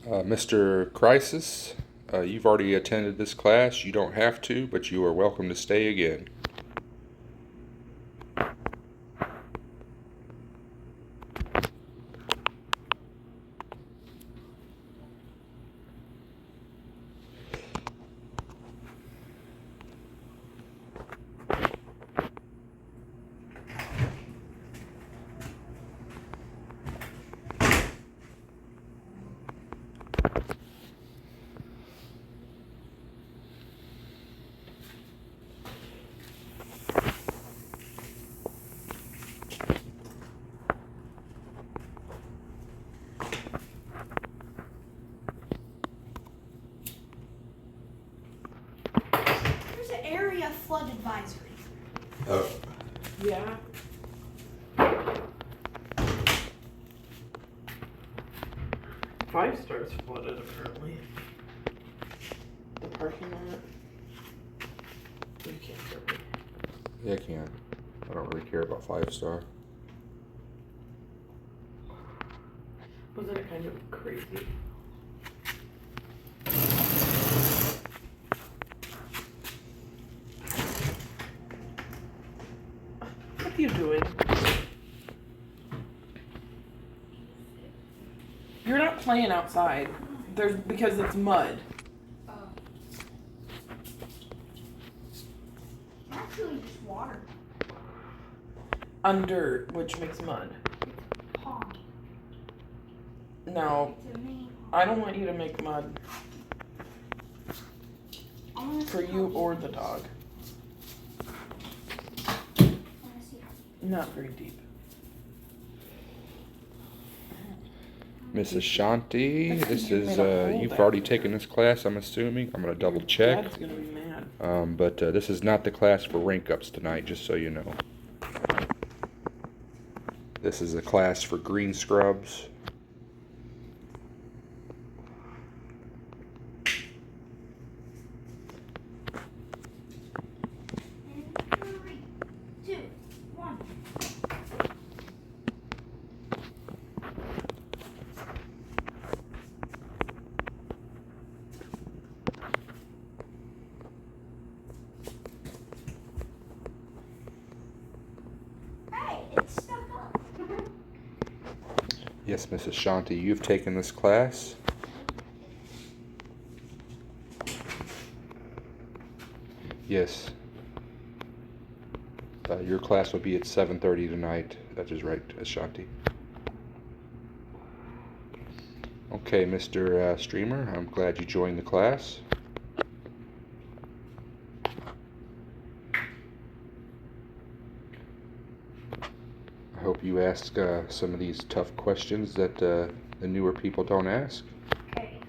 Mr. Crisis, you've already attended this class. You don't have to, but you are welcome to stay again. There's an area flood advisory. Oh. Yeah. Five stars flooded apparently. The parking lot. You can't hear me. Yeah, I can. I don't really care about 5-star. Wasn't it kind of crazy? What are you doing? You're not playing outside. Because it's mud. Oh. Actually, just water. Under, which makes mud. Pond. No, It's a mini I don't want you to make mud pond. for you or the dog. Not very deep. Mrs. Shanti, this You is, made a hole you've back already there. taken this class, I'm assuming. I'm going to double check. Dad's gonna be mad. But this is not the class for rank ups tonight, just so you know. This is a class for green scrubs. And 3, 2, 1. Hey, it's stuck up. Yes, Mrs. Shanti, you've taken this class. Yes. Your class will be at 7:30 tonight. That is right, Shanti. Okay, Mr. Streamer, I'm glad you joined the class. I hope you ask some of these tough questions that the newer people don't ask. Okay.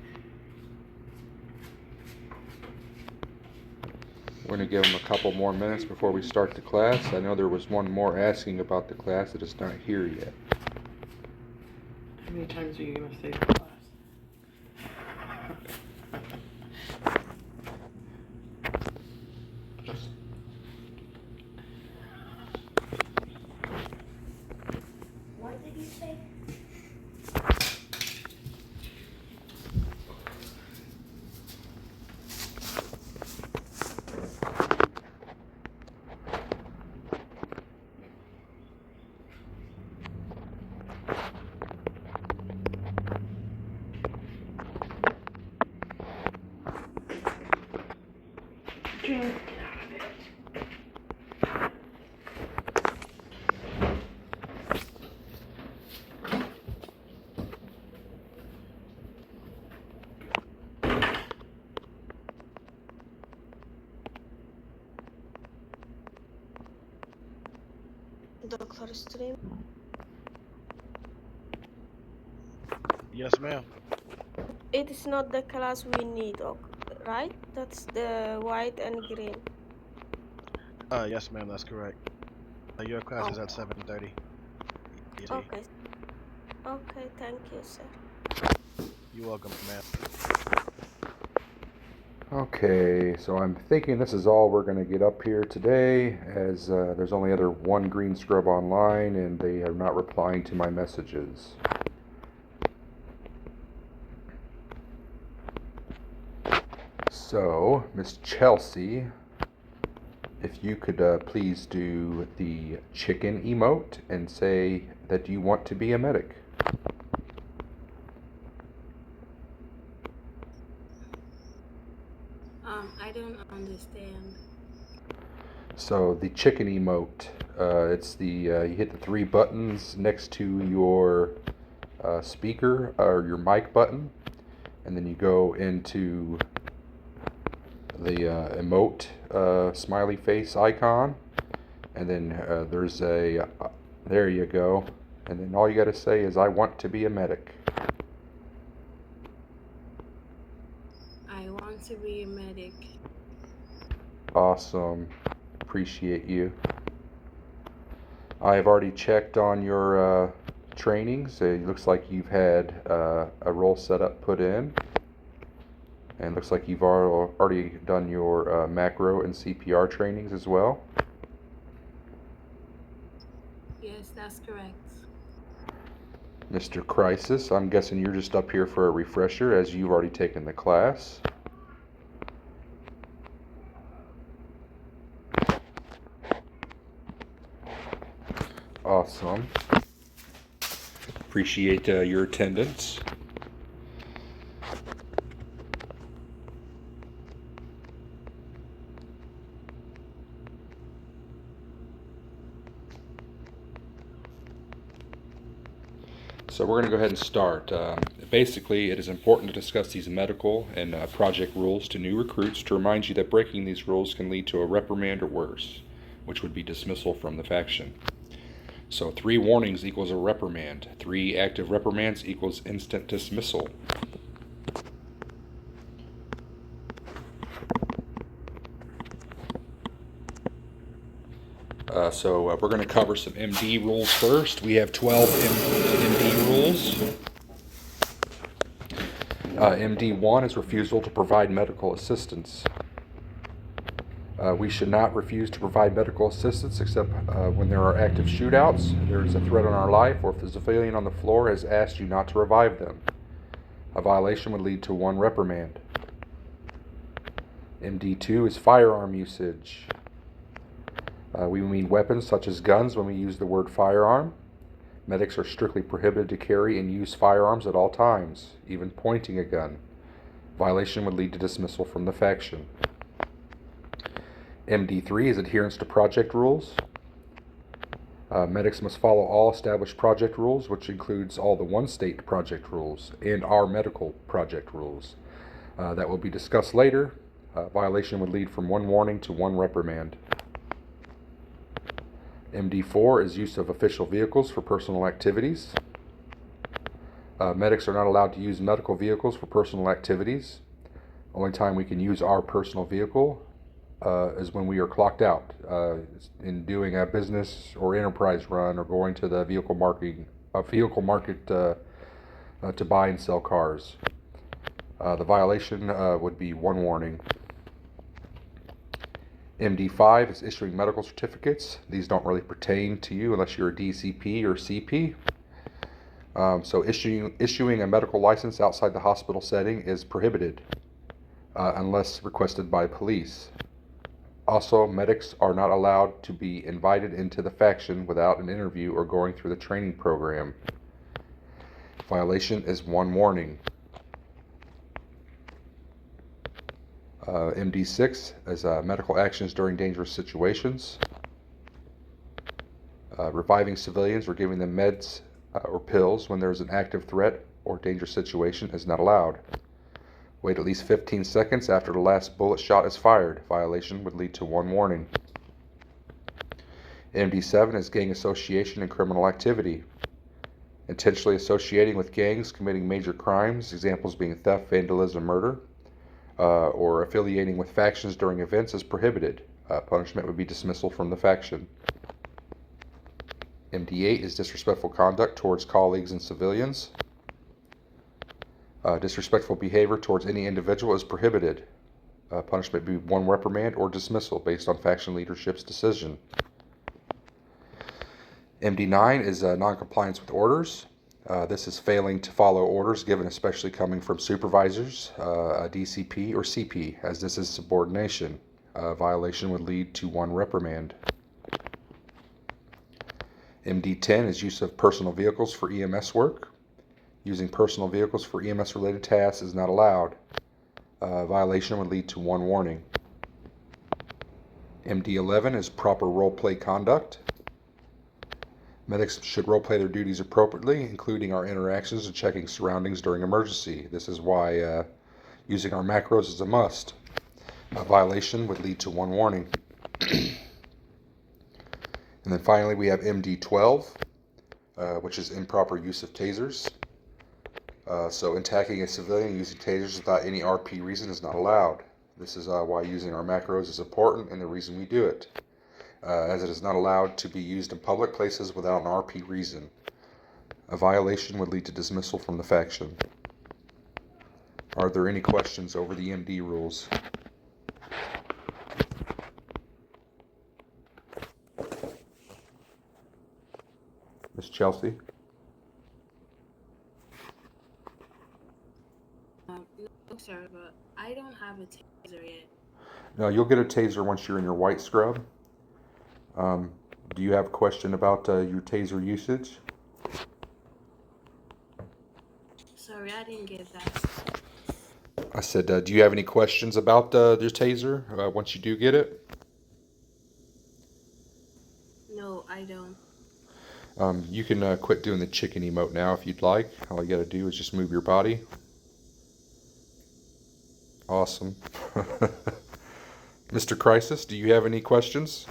We're going to give them a couple more minutes before we start the class. I know there was one more asking about the class that is not here yet. How many times are you gonna say class? What did you say? June, get out of it. Dr. Stream. Yes, ma'am. It is not the class we need, right? That's the white and green. Yes, ma'am. That's correct. Your class is at 7:30. ET. Okay. Okay, thank you, sir. You're welcome, ma'am. Okay, so I'm thinking this is all we're going to get up here today, as there's only other one green scrub online and they are not replying to my messages. So, Miss Chelsea, if you could please do the chicken emote and say that you want to be a medic. I don't understand. So the chicken emote, it's the you hit the three buttons next to your speaker or your mic button, and then you go into the emote smiley face icon, and then there's a there you go, and then all you got to say is I want to be a medic. I want to be a medic. Awesome. Appreciate you. I have already checked on your trainings. It looks like you've had a role setup put in. And it looks like you've already done your macro and CPR trainings as well. Yes, that's correct. Mr. Crisis, I'm guessing you're just up here for a refresher as you've already taken the class. Awesome. Appreciate your attendance. So we're going to go ahead and start. Basically, it is important to discuss these medical and project rules to new recruits to remind you that breaking these rules can lead to a reprimand or worse, which would be dismissal from the faction. So 3 warnings equals a reprimand. 3 active reprimands equals instant dismissal. So we're going to cover some MD rules first. We have 12 MD rules. MD1 is refusal to provide medical assistance. We should not refuse to provide medical assistance except when there are active shootouts, there is a threat on our life, or if the civilian on the floor has asked you not to revive them. A violation would lead to 1 reprimand. MD2 is firearm usage. We mean weapons such as guns when we use the word firearm. Medics are strictly prohibited to carry and use firearms at all times, even pointing a gun. Violation would lead to dismissal from the faction. MD3 is adherence to project rules. Medics must follow all established project rules, which includes all the one-state project rules and our medical project rules. That will be discussed later. Violation would lead from 1 warning to 1 reprimand. MD4 is use of official vehicles for personal activities. Medics are not allowed to use medical vehicles for personal activities. Only time we can use our personal vehicle is when we are clocked out in doing a business or enterprise run or going to the vehicle market to buy and sell cars. The violation would be 1 warning. MD5 is issuing medical certificates. These don't really pertain to you unless you're a DCP or CP. So issuing a medical license outside the hospital setting is prohibited unless requested by police. Also, medics are not allowed to be invited into the faction without an interview or going through the training program. Violation is 1 warning. MD6 is medical actions during dangerous situations. Reviving civilians or giving them meds or pills when there is an active threat or dangerous situation is not allowed. Wait at least 15 seconds after the last bullet shot is fired. Violation would lead to 1 warning. MD7 is gang association and criminal activity. Intentionally associating with gangs committing major crimes, examples being theft, vandalism, murder, or affiliating with factions during events is prohibited. Punishment would be dismissal from the faction. MD8 is disrespectful conduct towards colleagues and civilians. Disrespectful behavior towards any individual is prohibited. Punishment would be 1 reprimand or dismissal based on faction leadership's decision. MD9 is non-compliance with orders. This is failing to follow orders given, especially coming from supervisors, a DCP or CP, as this is subordination. A violation would lead to 1 reprimand. MD10 is use of personal vehicles for EMS work. Using personal vehicles for EMS related tasks is not allowed. Violation would lead to 1 warning. MD11 is proper roleplay conduct. Medics should roleplay their duties appropriately, including our interactions and checking surroundings during emergency. This is why using our macros is a must. A violation would lead to 1 warning. And then finally we have MD12, which is improper use of tasers. So attacking a civilian using tasers without any RP reason is not allowed. This is why using our macros is important and the reason we do it, as it is not allowed to be used in public places without an RP reason. A violation would lead to dismissal from the faction. Are there any questions over the MD rules? Miss Chelsea? No, sir, but I don't have a taser yet. No, you'll get a taser once you're in your white scrub. Do you have a question about your taser usage? Sorry, I didn't get that. I said, do you have any questions about your taser once you do get it? No, I don't. You can quit doing the chicken emote now if you'd like. All you gotta do is just move your body. Awesome. Mr. Crisis, do you have any questions?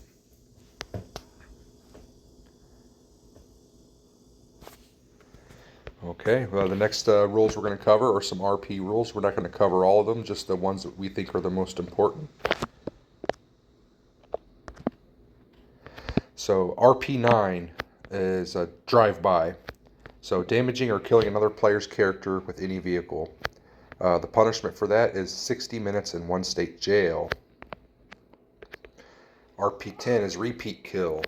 Okay, well, the next rules we're going to cover are some RP rules. We're not going to cover all of them, just the ones that we think are the most important. So RP9 is a drive-by. So damaging or killing another player's character with any vehicle. The punishment for that is 60 minutes in 1 state jail. RP10 is repeat kill.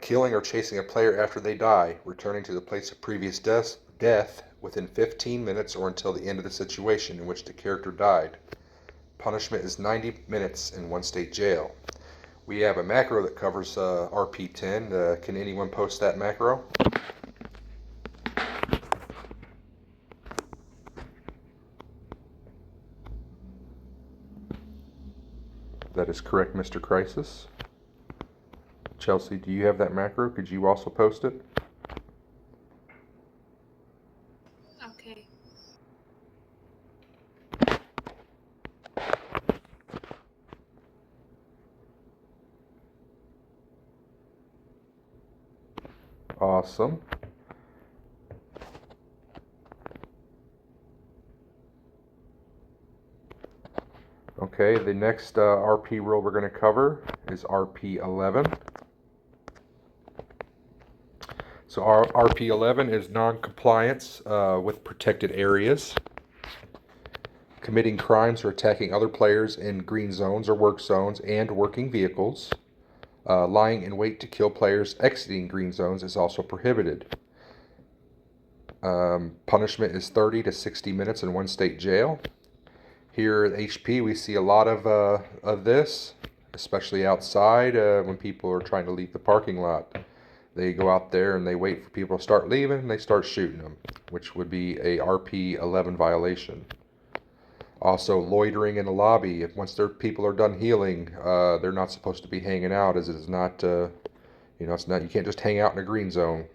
Killing or chasing a player after they die, returning to the place of previous death within 15 minutes or until the end of the situation in which the character died. Punishment is 90 minutes in 1 state jail. We have a macro that covers RP10. Can anyone post that macro? That is correct, Mr. Crisis. Chelsea, do you have that macro? Could you also post it? Okay. Awesome. Okay, the next RP rule we're going to cover is RP11. So our RP11 is non-compliance with protected areas, committing crimes or attacking other players in green zones or work zones and working vehicles. Lying in wait to kill players exiting green zones is also prohibited. Punishment is 30 to 60 minutes in 1 state jail. Here at HP we see a lot of this, especially outside when people are trying to leave the parking lot. They go out there and they wait for people to start leaving and they start shooting them, which would be a RP11 violation. Also, loitering in the lobby. If once their people are done healing, they're not supposed to be hanging out, as it is not, it's not. You can't just hang out in a green zone,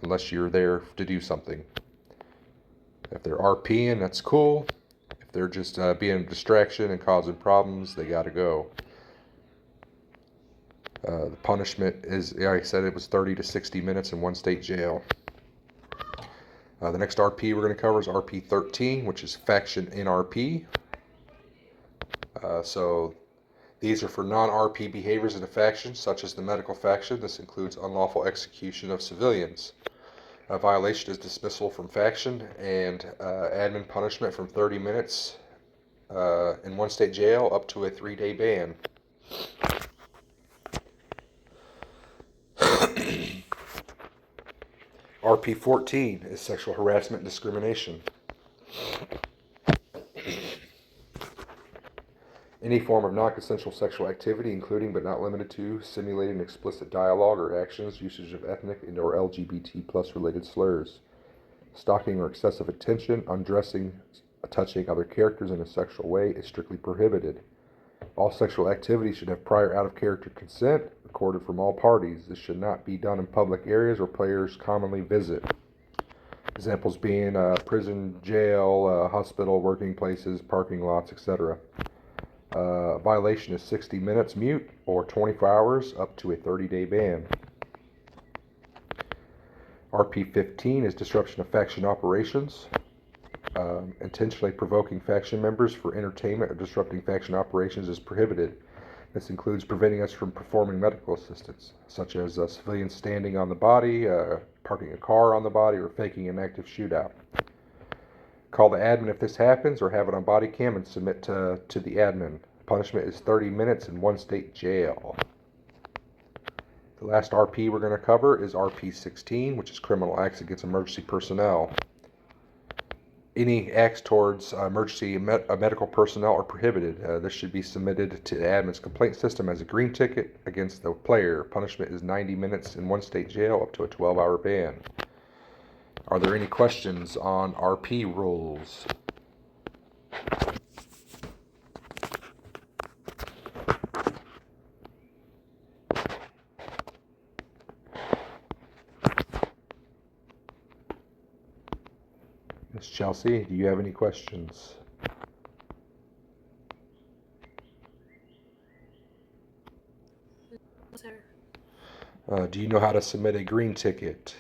unless you're there to do something. If they're RPing, that's cool. If they're just being a distraction and causing problems, they gotta go. The punishment is, like I said, it was 30 to 60 minutes in 1 state jail. The next RP we're going to cover is RP13, which is faction NRP. So these are for non-RP behaviors in a faction, such as the medical faction. This includes unlawful execution of civilians. A violation is dismissal from faction and admin punishment from 30 minutes in 1 state jail up to a 3-day ban. RP14 is sexual harassment and discrimination. Any form of non-consensual sexual activity, including but not limited to simulating explicit dialogue or actions, usage of ethnic and or LGBT plus related slurs, stalking or excessive attention, undressing, touching other characters in a sexual way is strictly prohibited. All sexual activity should have prior out-of-character consent, recorded from all parties. This should not be done in public areas where players commonly visit. Examples being prison, jail, hospital, working places, parking lots, etc. Violation is 60 minutes mute or 24 hours up to a 30-day ban. RP15 is disruption of faction operations. Intentionally provoking faction members for entertainment or disrupting faction operations is prohibited. This includes preventing us from performing medical assistance, such as civilians standing on the body, parking a car on the body, or faking an active shootout. Call the admin if this happens, or have it on body cam and submit to the admin. Punishment is 30 minutes in one state jail. The last RP we're going to cover is RP16, which is criminal acts against emergency personnel. Any acts towards emergency medical personnel are prohibited. This should be submitted to the admin's complaint system as a green ticket against the player. Punishment is 90 minutes in one state jail up to a 12-hour ban. Are there any questions on RP rules? Miss Chelsea, do you have any questions? Sir. Do you know how to submit a green ticket?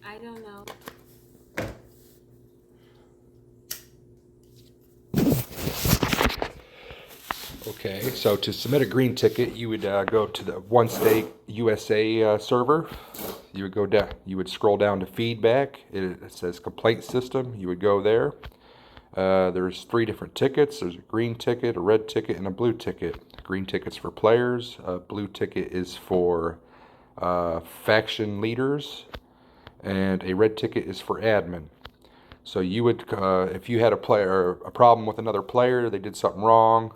I don't know. Okay, so to submit a green ticket, you would go to the One State USA server. You would go down. You would scroll down to feedback. It says complaint system. You would go there. There's 3 different tickets. There's a green ticket, a red ticket, and a blue ticket. Green ticket's for players. Blue ticket is for faction leaders, and a red ticket is for admin. So you would, if you had a problem with another player, they did something wrong,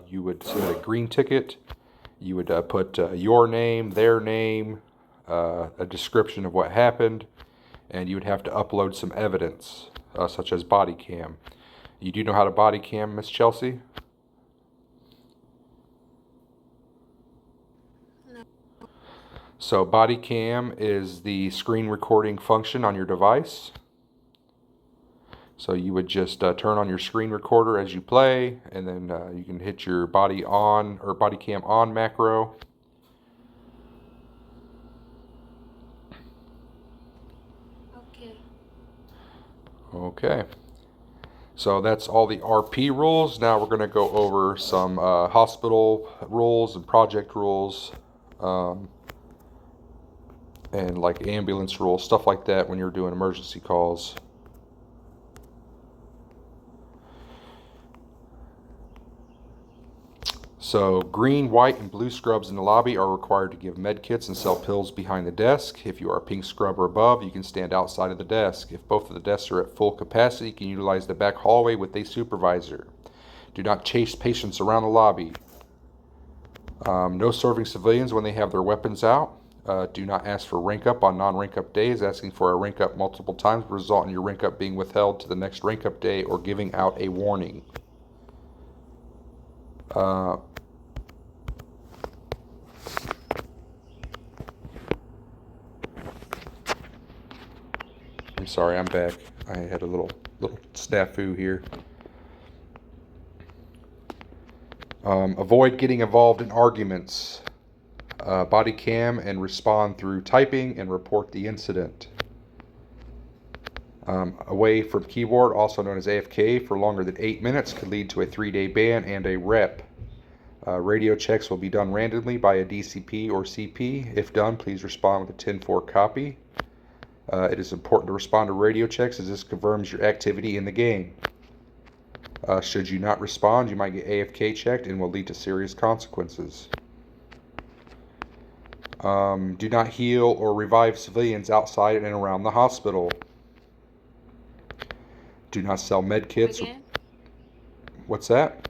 you would submit a green ticket. You would put your name, their name, a description of what happened, and you would have to upload some evidence, such as body cam. You do know how to body cam, Miss Chelsea? No. So body cam is the screen recording function on your device. So you would just turn on your screen recorder as you play, and then you can hit your body on or body cam on macro. Okay. Okay. So that's all the RP rules. Now we're going to go over some hospital rules and project rules, and like ambulance rules, stuff like that when you're doing emergency calls. So green, white, and blue scrubs in the lobby are required to give med kits and sell pills behind the desk. If you are a pink scrub or above, you can stand outside of the desk. If both of the desks are at full capacity, you can utilize the back hallway with a supervisor. Do not chase patients around the lobby. No serving civilians when they have their weapons out. Do not ask for rank up on non-rank up days. Asking for a rank up multiple times will result in your rank up being withheld to the next rank up day or giving out a warning. I'm sorry, I'm back. I had a little snafu here. Avoid getting involved in arguments. Body cam and respond through typing and report the incident. Away from keyboard, also known as AFK, for longer than 8 minutes could lead to a 3-day ban and a rep. Radio checks will be done randomly by a DCP or CP. If done, please respond with a 10-4 copy. It is important to respond to radio checks as this confirms your activity in the game. Should you not respond, you might get AFK checked and will lead to serious consequences. Do not heal or revive civilians outside and around the hospital. Do not sell med kits. Again? What's that?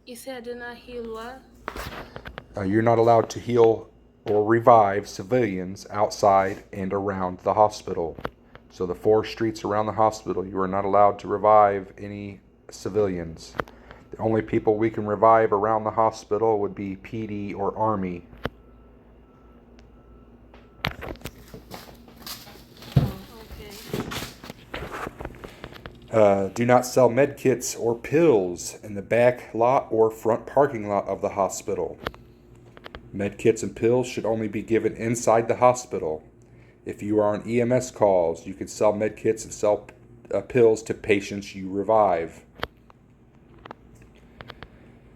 You said do not heal what? You're not allowed to heal or revive civilians outside and around the hospital. So the 4 streets around the hospital, you are not allowed to revive any civilians. The only people we can revive around the hospital would be PD or Army. Okay. Do not sell med kits or pills in the back lot or front parking lot of the hospital. Med kits and pills should only be given inside the hospital. If you are on EMS calls, you can sell med kits and sell pills to patients you revive.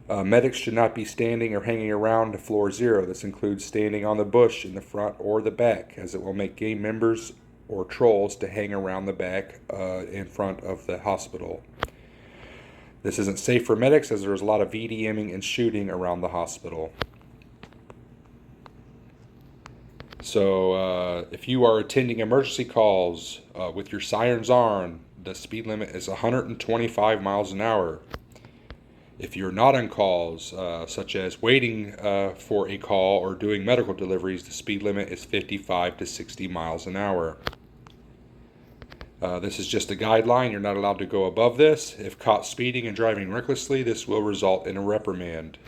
Medics should not be standing or hanging around to floor 0. This includes standing on the bush in the front or the back, as it will make game members or trolls to hang around the back in front of the hospital. This isn't safe for medics, as there's a lot of VDMing and shooting around the hospital. So if you are attending emergency calls with your sirens on, the speed limit is 125 miles an hour. If you're not on calls, such as waiting for a call or doing medical deliveries, the speed limit is 55 to 60 miles an hour. This is just a guideline. You're not allowed to go above this. If caught speeding and driving recklessly, this will result in a reprimand.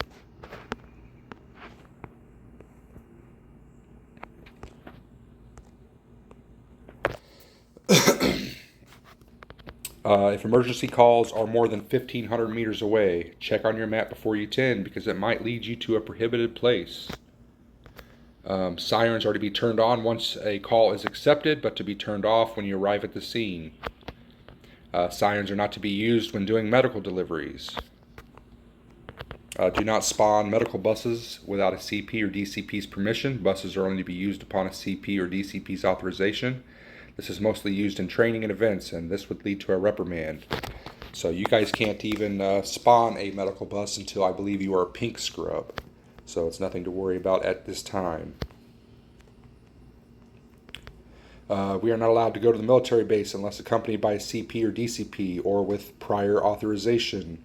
If emergency calls are more than 1,500 meters away, check on your map before you attend, because it might lead you to a prohibited place. Sirens are to be turned on once a call is accepted, but to be turned off when you arrive at the scene. Sirens are not to be used when doing medical deliveries. Do not spawn medical buses without a CP or DCP's permission. Buses are only to be used upon a CP or DCP's authorization. This is mostly used in training and events, and this would lead to a reprimand. So you guys can't even spawn a medical bus until I believe you are a pink scrub. So it's nothing to worry about at this time. We are not allowed to go to the military base unless accompanied by a CP or DCP or with prior authorization.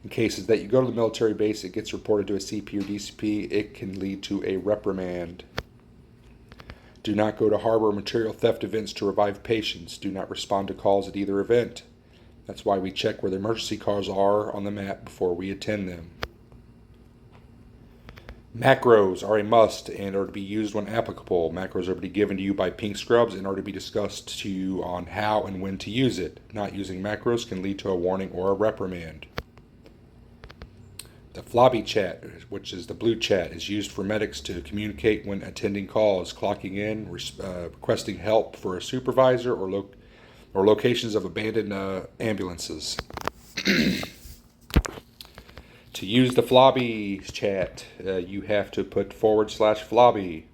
In cases that you go to the military base, it gets reported to a CP or DCP, it can lead to a reprimand. Do not go to harbor material theft events to revive patients. Do not respond to calls at either event. That's why we check where the emergency cars are on the map before we attend them. Macros are a must and are to be used when applicable. Macros are to be given to you by pink scrubs and are to be discussed to you on how and when to use it. Not using macros can lead to a warning or a reprimand. The Flobby chat, which is the blue chat, is used for medics to communicate when attending calls, clocking in, requesting help for a supervisor, or locations of abandoned ambulances. To use the Flobby chat, you have to put /Flobby.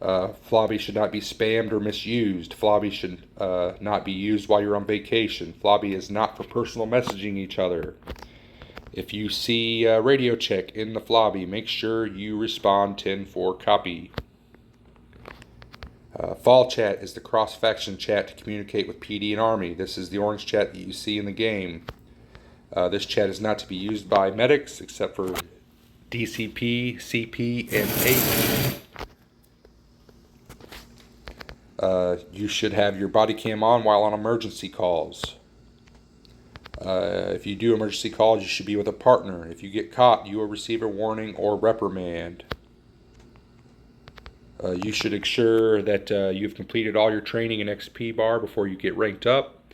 Flobby should not be spammed or misused. Flobby should not be used while you're on vacation. Flobby is not for personal messaging each other. If you see radio check in the Flobby, make sure you respond 10-4 copy. Fall chat is the cross-faction chat to communicate with PD and Army. This is the orange chat that you see in the game. This chat is not to be used by medics except for DCP, CP, and AP. You should have your body cam on while on emergency calls. If you do emergency calls, you should be with a partner. If you get caught, you will receive a warning or reprimand. You should ensure that you have completed all your training in XP bar before you get ranked up,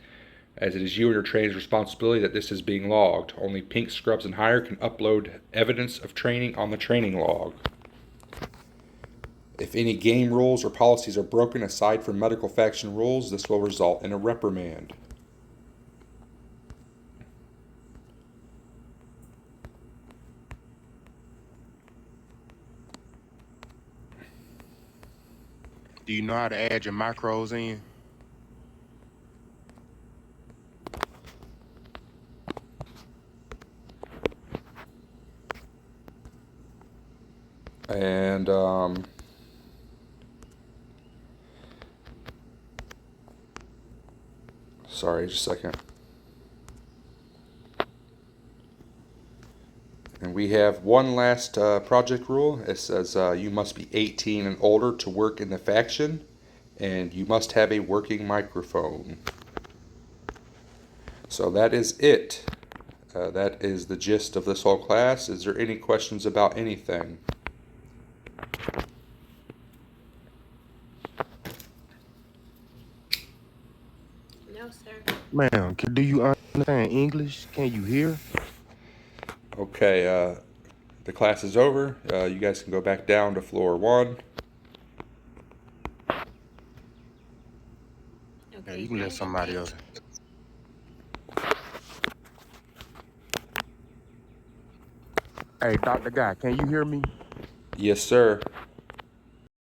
as it is you and your trainer's responsibility that this is being logged. Only pink scrubs and higher can upload evidence of training on the training log. If any game rules or policies are broken aside from medical faction rules, this will result in a reprimand. Do you know how to add your macros in? And sorry, just a second. And we have one last project rule. It says you must be 18 and older to work in the faction, and you must have a working microphone. So that is it. That is the gist of this whole class. Is there any questions about anything? No, sir. Ma'am, do you understand English? Can you hear? Okay, the class is over. You guys can go back down to floor 1. Okay. Yeah, you can let somebody else. Hey, Dr. Guy, can you hear me? Yes, sir.